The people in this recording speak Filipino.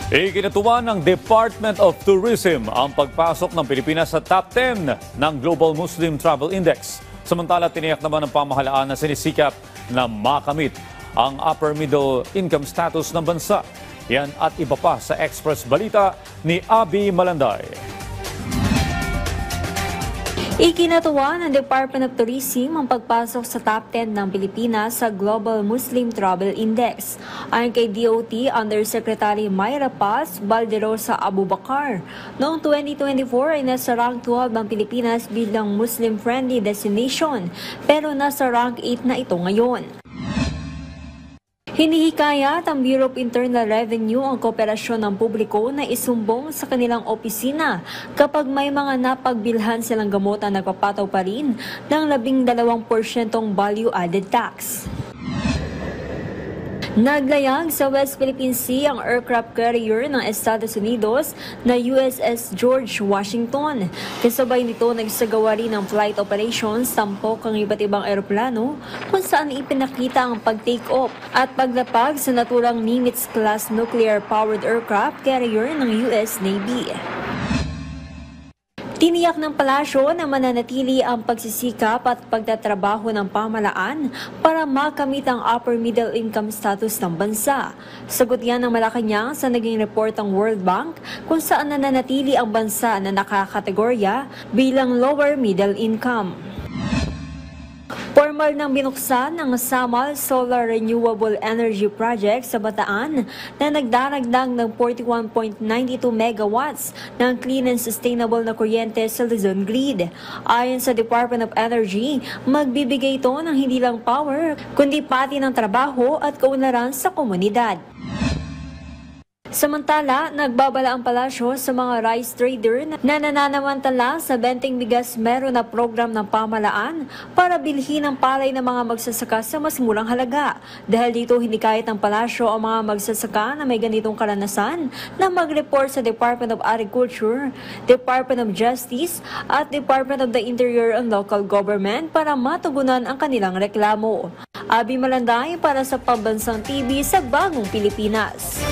Ikinatuwa ng Department of Tourism ang pagpasok ng Pilipinas sa top 10 ng Global Muslim Travel Index. Samantala, tiniyak naman ng pamahalaan na sinisikap na makamit ang upper middle income status ng bansa. Yan at iba pa sa Express Balita ni Abby Malanday. Ikinatuwa ng Department of Tourism ang pagpasok sa top 10 ng Pilipinas sa Global Muslim Travel Index. Ayon kay DOT Undersecretary Mayra Paz Balderosa Abubakar, noong 2024 ay nasa rank 12 ang Pilipinas bilang Muslim-friendly destination, pero nasa rank 8 na ito ngayon. Hinihikayat ang Bureau of Internal Revenue ang kooperasyon ng publiko na isumbong sa kanilang opisina kapag may mga napagbilhan silang gamot na nagpapataw pa rin ng 12% value-added tax. Naglayag sa West Philippine Sea ang aircraft carrier ng Estados Unidos na USS George Washington. Kasabay nito nagsagawa rin ng flight operations tampok ang iba't ibang eroplano kung saan ipinakita ang pag-take off at paglapag sa naturang Nimitz-class nuclear-powered aircraft carrier ng US Navy. Tiniyak ng palasyo na mananatili ang pagsisikap at pagtatrabaho ng pamahalaan para makamit ang upper middle income status ng bansa. Sagot yan ng Malacanang sa naging report ng World Bank kung saan nananatili ang bansa na nakakategorya bilang lower middle income. Formal nang binuksan ang Samal Solar Renewable Energy Project sa Bataan na nagdaragdag ng 41.92 megawatts ng clean and sustainable na kuryente sa Luzon grid. Ayon sa Department of Energy, magbibigay ito ng hindi lang power kundi pati ng trabaho at kaunlaran sa komunidad. Samantala, nagbabala ang palasyo sa mga rice trader na nananamantala sa benteng bigas meron na program ng pamahalaan para bilhin ang palay ng mga magsasaka sa mas murang halaga. Dahil dito, hinikayat ng palasyo ang mga magsasaka na may ganitong karanasan na mag-report sa Department of Agriculture, Department of Justice at Department of the Interior and Local Government para matugunan ang kanilang reklamo. Abby Malanday para sa Pambansang TV sa Bagong Pilipinas.